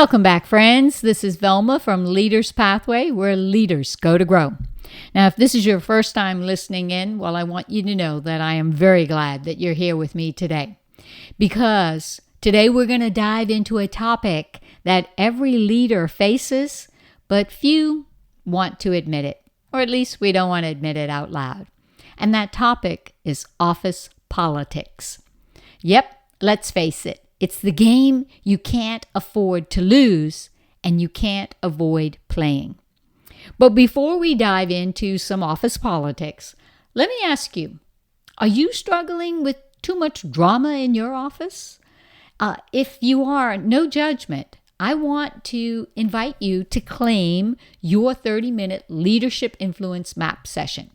Welcome back, friends. This is Velma from Leaders Pathway, where leaders go to grow. Now, if this is your first time listening in, well, I want you to know that I am very glad that you're here with me today, because today we're going to dive into a topic that every leader faces, but few want to admit it, or at least we don't want to admit it out loud. And that topic is office politics. Yep, let's face it. It's the game you can't afford to lose and you can't avoid playing. But before we dive into some office politics, let me ask you, are you struggling with too much drama in your office? If you are, no judgment. I want to invite you to claim your 30-minute leadership influence map session.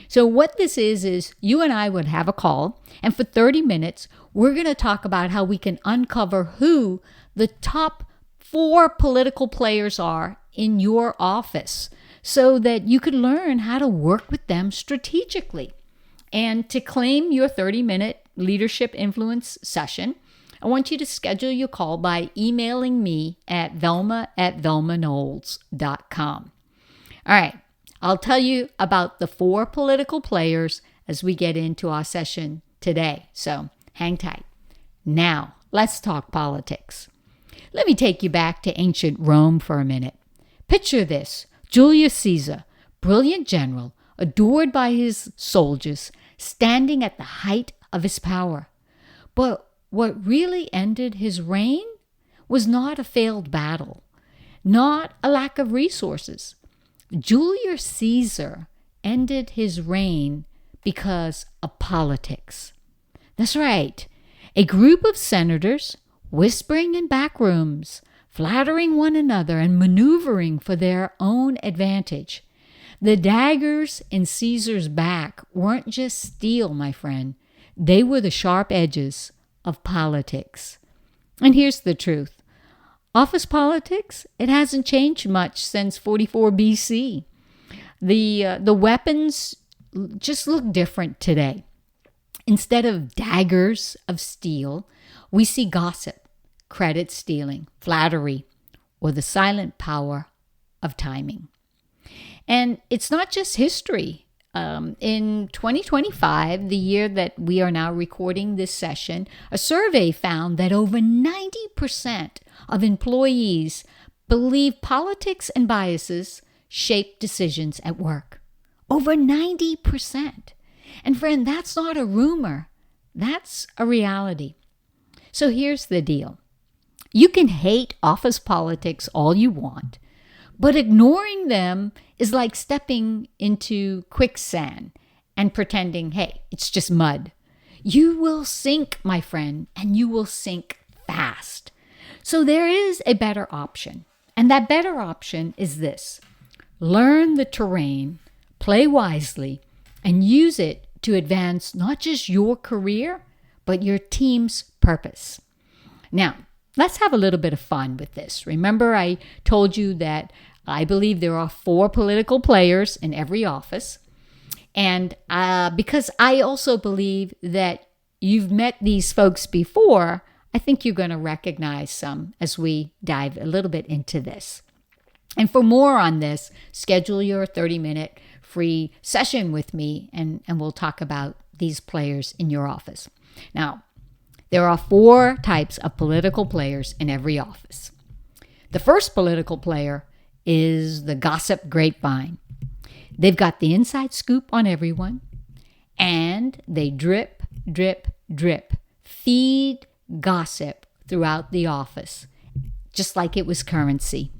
So what this is you and I would have a call, and for 30 minutes, we're going to talk about how we can uncover who the top 4 political players are in your office so that you can learn how to work with them strategically. And to claim your 30-minute leadership influence session, I want you to schedule your call by emailing me at velma@velmaknowles.com. All right. I'll tell you about the 4 political players as we get into our session today. So hang tight. Now, let's talk politics. Let me take you back to ancient Rome for a minute. Picture this: Julius Caesar, brilliant general, adored by his soldiers, standing at the height of his power. But what really ended his reign was not a failed battle, not a lack of resources. Julius Caesar ended his reign because of politics. That's right. A group of senators whispering in back rooms, flattering one another and maneuvering for their own advantage. The daggers in Caesar's back weren't just steel, my friend. They were the sharp edges of politics. And here's the truth. Office politics, it hasn't changed much since 44 BC. The weapons just look different today. Instead of daggers of steel, we see gossip, credit stealing, flattery, or the silent power of timing. And it's not just history. In 2025, the year that we are now recording this session, a survey found that over 90% of employees believe politics and biases shape decisions at work. Over 90%. And friend, that's not a rumor. That's a reality. So here's the deal. You can hate office politics all you want, but ignoring them is like stepping into quicksand and pretending, hey, it's just mud. You will sink, my friend, and you will sink fast. So there is a better option. And that better option is this: learn the terrain, play wisely, and use it to advance not just your career, but your team's purpose. Now, let's have a little bit of fun with this. Remember, I told you that I believe there are 4 political players in every office. And because I also believe that you've met these folks before, I think you're going to recognize some as we dive a little bit into this. And for more on this, schedule your 30-minute free session with me, and we'll talk about these players in your office. Now, there are 4 types of political players in every office. The first political player is the gossip grapevine. They've got the inside scoop on everyone, and they drip, drip, drip, feed gossip throughout the office, just like it was currency.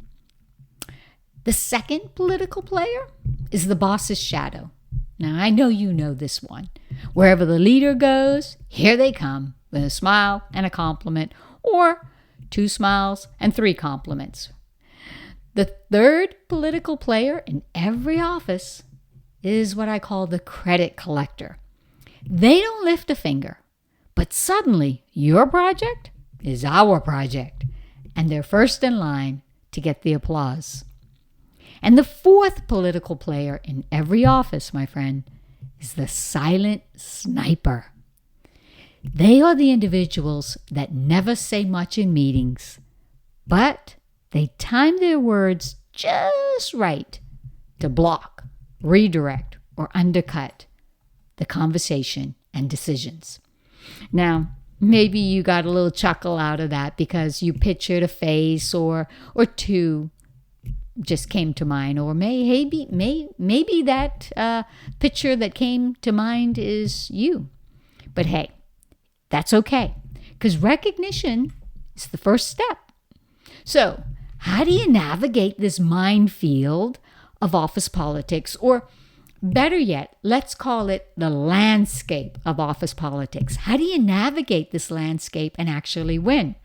The second political player is the boss's shadow. Now, I know you know this one. Wherever the leader goes, here they come with a smile and a compliment, or 2 smiles and 3 compliments. The third political player in every office is what I call the credit collector. They don't lift a finger, but suddenly your project is our project, and they're first in line to get the applause. And the fourth political player in every office, my friend, is the silent sniper. They are the individuals that never say much in meetings, but They time their words just right to block, redirect, or undercut the conversation and decisions. Now, maybe you got a little chuckle out of that because you pictured a face or two just came to mind, or maybe that picture that came to mind is you. But hey, that's okay, because recognition is the first step. So, how do you navigate this minefield of office politics, or better yet, let's call it the landscape of office politics? How do you navigate this landscape and actually win?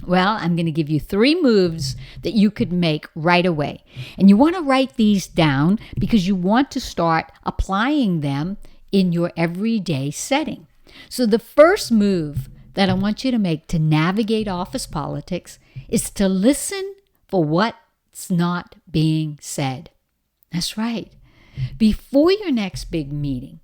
Well, I'm going to give you 3 moves that you could make right away. And you want to write these down because you want to start applying them in your everyday setting. So the first move that I want you to make to navigate office politics is to listen for what's not being said. That's right. Before your next big meeting,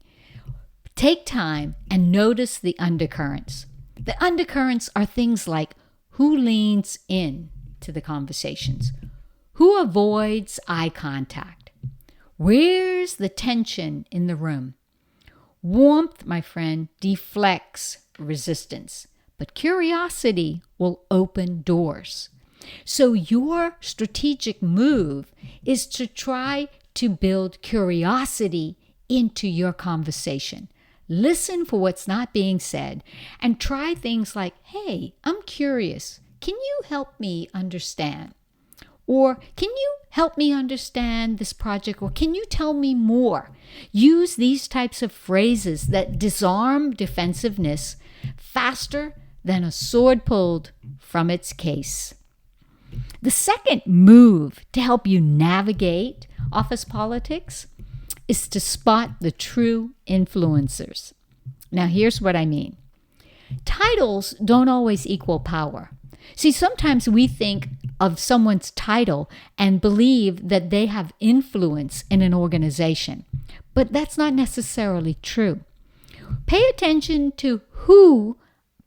take time and notice the undercurrents. The undercurrents are things like who leans in to the conversations, who avoids eye contact, where's the tension in the room. Warmth, my friend, deflects resistance, but curiosity will open doors. So your strategic move is to try to build curiosity into your conversation. Listen for what's not being said and try things like, hey, I'm curious. Can you help me understand? Or can you help me understand this project? Or can you tell me more? Use these types of phrases that disarm defensiveness faster than a sword pulled from its case. The second move to help you navigate office politics is to spot the true influencers. Now, here's what I mean. Titles don't always equal power. See, sometimes we think of someone's title and believe that they have influence in an organization, but that's not necessarily true. Pay attention to who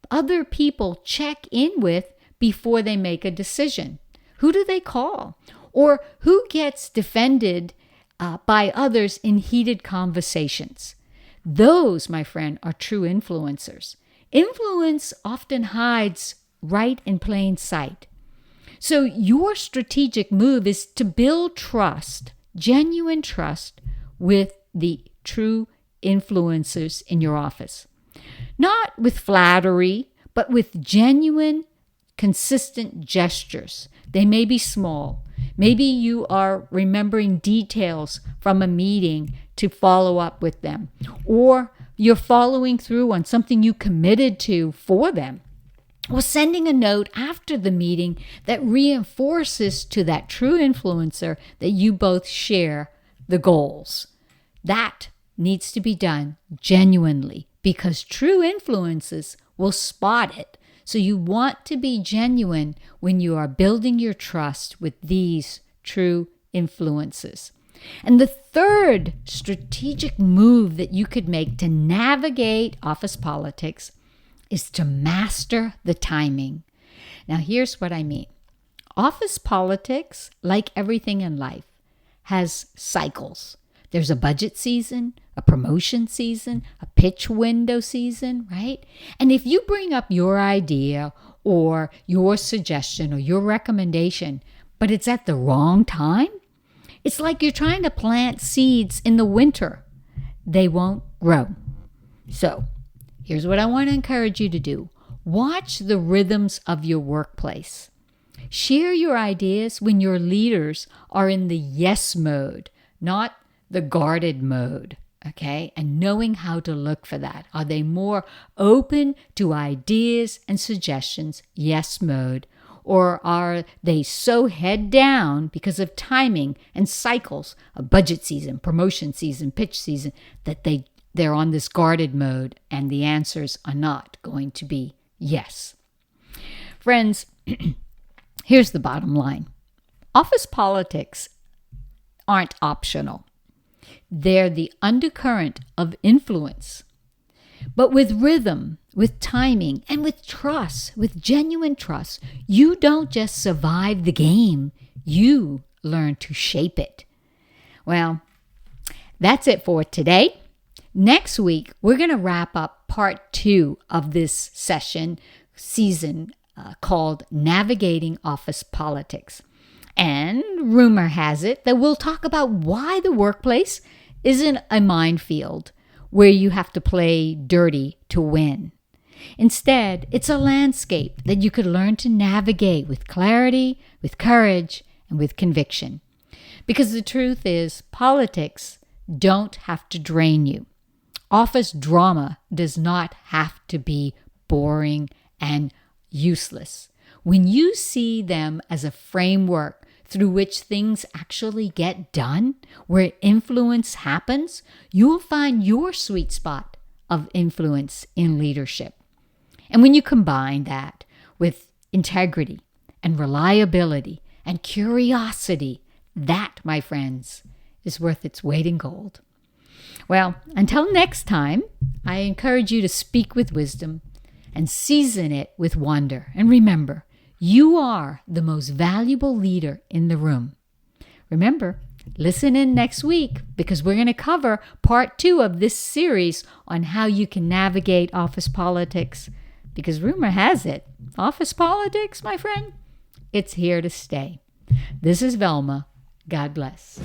other people check in with before they make a decision. Who do they call? Or who gets defended by others in heated conversations? Those, my friend, are true influencers. Influence often hides right in plain sight. So your strategic move is to build trust, genuine trust, with the true influencers in your office. Not with flattery, but with genuine, consistent gestures. They may be small. Maybe you are remembering details from a meeting to follow up with them, or you're following through on something you committed to for them, or sending a note after the meeting that reinforces to that true influencer that you both share the goals. That needs to be done genuinely because true influences will spot it. So you want to be genuine when you are building your trust with these true influences. And the third strategic move that you could make to navigate office politics is to master the timing. Now, here's what I mean. Office politics, like everything in life, has cycles. There's a budget season, a promotion season, a pitch window season, right? And if you bring up your idea or your suggestion or your recommendation, but it's at the wrong time, it's like you're trying to plant seeds in the winter. They won't grow. So, here's what I want to encourage you to do. Watch the rhythms of your workplace. Share your ideas when your leaders are in the yes mode, not the guarded mode, okay? And knowing how to look for that. Are they more open to ideas and suggestions, yes mode, or are they so head down because of timing and cycles of budget season, promotion season, pitch season, that they're on this guarded mode and the answers are not going to be yes? Friends, here's the bottom line. Office politics aren't optional. They're the undercurrent of influence. But with rhythm, with timing, and with trust, with genuine trust, you don't just survive the game, you learn to shape it. Well, that's it for today. Next week, we're going to wrap up part 2 of this season called Navigating Office Politics. And rumor has it that we'll talk about why the workplace isn't a minefield where you have to play dirty to win. Instead, it's a landscape that you could learn to navigate with clarity, with courage, and with conviction. Because the truth is, politics don't have to drain you. Office drama does not have to be boring and useless. When you see them as a framework through which things actually get done, where influence happens, you will find your sweet spot of influence in leadership. And when you combine that with integrity and reliability and curiosity, that, my friends, is worth its weight in gold. Well, until next time, I encourage you to speak with wisdom and season it with wonder. And remember, you are the most valuable leader in the room. Remember, listen in next week because we're going to cover part 2 of this series on how you can navigate office politics. Because rumor has it, office politics, my friend, it's here to stay. This is Velma. God bless.